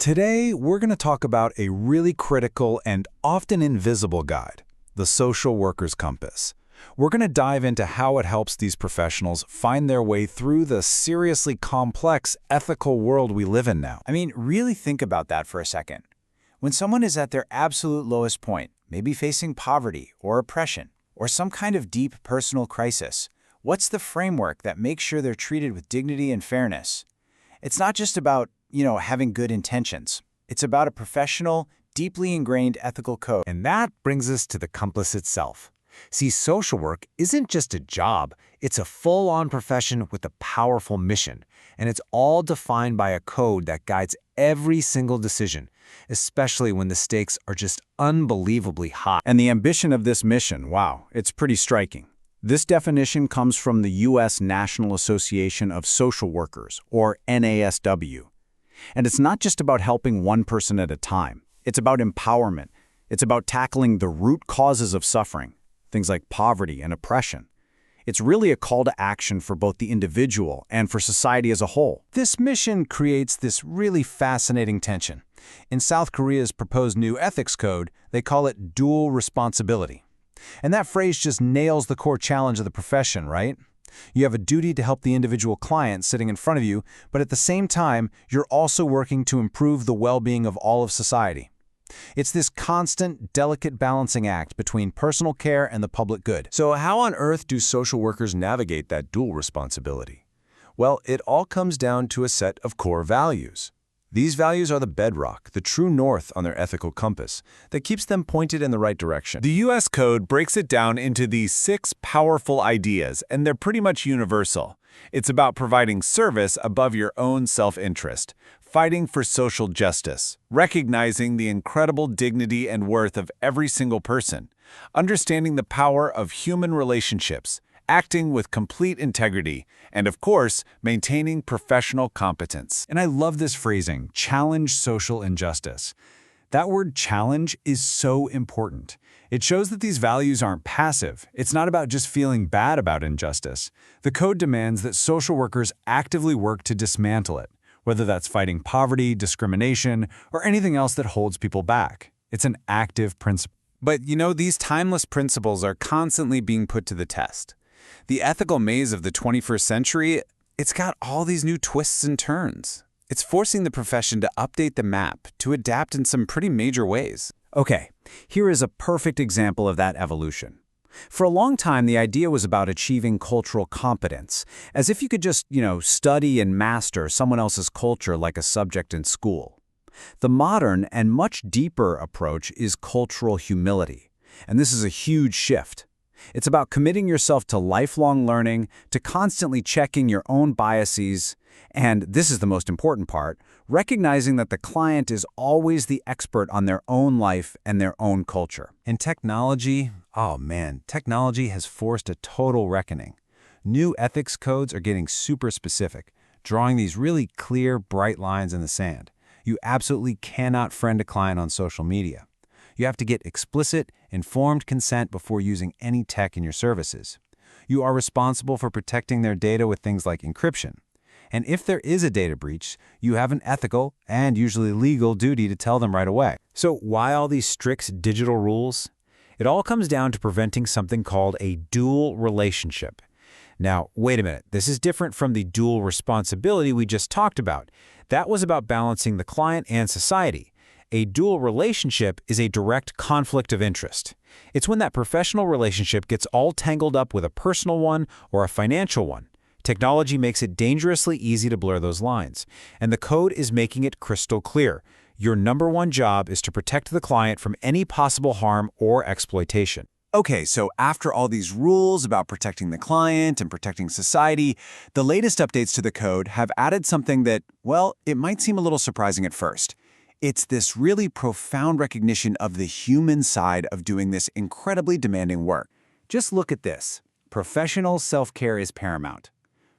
Today, we're going to talk about a really critical and often invisible guide, the social worker's compass. We're going to dive into how it helps these professionals find their way through the seriously complex ethical world we live in now. I mean, really think about that for a second. When someone is at their absolute lowest point, maybe facing poverty or oppression, or some kind of deep personal crisis, what's the framework that makes sure they're treated with dignity and fairness? It's not just about, having good intentions. It's about a professional, deeply ingrained ethical code. And that brings us to the compass itself. See, social work isn't just a job, it's a full-on profession with a powerful mission. And it's all defined by a code that guides every single decision, especially when the stakes are just unbelievably high. And the ambition of this mission, wow, it's pretty striking. This definition comes from the U.S. National Association of Social Workers, or NASW. And it's not just about helping one person at a time. It's about empowerment. It's about tackling the root causes of suffering, things like poverty and oppression. It's really a call to action for both the individual and for society as a whole. This mission creates this really fascinating tension. In South Korea's proposed new ethics code, they call it dual responsibility. And that phrase just nails the core challenge of the profession, right? You have a duty to help the individual client sitting in front of you, but at the same time, you're also working to improve the well-being of all of society. It's this constant, delicate balancing act between personal care and the public good. So how on earth do social workers navigate that dual responsibility? Well, it all comes down to a set of core values. These values are the bedrock, the true north on their ethical compass that keeps them pointed in the right direction. The U.S. Code breaks it down into these 6 powerful ideas, and they're pretty much universal. It's about providing service above your own self-interest, fighting for social justice, recognizing the incredible dignity and worth of every single person, understanding the power of human relationships, acting with complete integrity, and of course, maintaining professional competence. And I love this phrasing, challenge social injustice. That word challenge is so important. It shows that these values aren't passive. It's not about just feeling bad about injustice. The code demands that social workers actively work to dismantle it, whether that's fighting poverty, discrimination, or anything else that holds people back. It's an active principle. But these timeless principles are constantly being put to the test. The ethical maze of the 21st century, it's got all these new twists and turns. It's forcing the profession to update the map, to adapt in some pretty major ways. Okay, here is a perfect example of that evolution. For a long time, the idea was about achieving cultural competence, as if you could just, study and master someone else's culture like a subject in school. The modern and much deeper approach is cultural humility, and this is a huge shift. It's about committing yourself to lifelong learning, to constantly checking your own biases, and this is the most important part, recognizing that the client is always the expert on their own life and their own culture. And technology, technology has forced a total reckoning. New ethics codes are getting super specific, drawing these really clear, bright lines in the sand. You absolutely cannot friend a client on social media. You have to get explicit, informed consent before using any tech in your services. You are responsible for protecting their data with things like encryption. And if there is a data breach, you have an ethical and usually legal duty to tell them right away. So why all these strict digital rules? It all comes down to preventing something called a dual relationship. Now, wait a minute. This is different from the dual responsibility we just talked about. That was about balancing the client and society. A dual relationship is a direct conflict of interest. It's when that professional relationship gets all tangled up with a personal one or a financial one. Technology makes it dangerously easy to blur those lines, and the code is making it crystal clear. Your number one job is to protect the client from any possible harm or exploitation. Okay, so after all these rules about protecting the client and protecting society, the latest updates to the code have added something that, it might seem a little surprising at first. It's this really profound recognition of the human side of doing this incredibly demanding work. Just look at this. Professional self-care is paramount.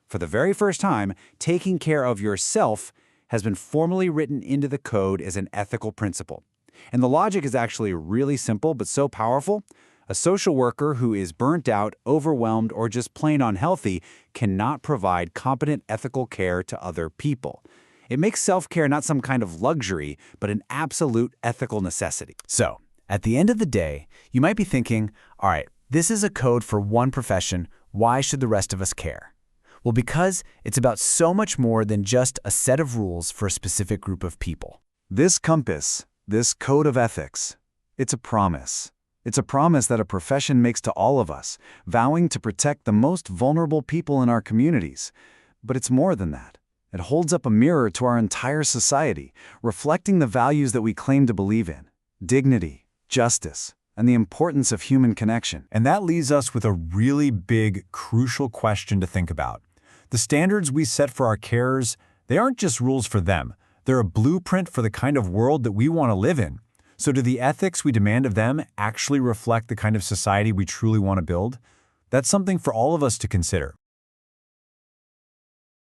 For the very first time, taking care of yourself has been formally written into the code as an ethical principle. And the logic is actually really simple but so powerful. A social worker who is burnt out, overwhelmed, or just plain unhealthy cannot provide competent ethical care to other people. It makes self-care not some kind of luxury, but an absolute ethical necessity. So, at the end of the day, you might be thinking, all right, this is a code for one profession. Why should the rest of us care? Well, because it's about so much more than just a set of rules for a specific group of people. This compass, this code of ethics, it's a promise. It's a promise that a profession makes to all of us, vowing to protect the most vulnerable people in our communities. But it's more than that. It holds up a mirror to our entire society, reflecting the values that we claim to believe in: dignity, justice, and the importance of human connection. And that leaves us with a really big, crucial question to think about. The standards we set for our carers, they aren't just rules for them. They're a blueprint for the kind of world that we want to live in. So do the ethics we demand of them actually reflect the kind of society we truly want to build? That's something for all of us to consider.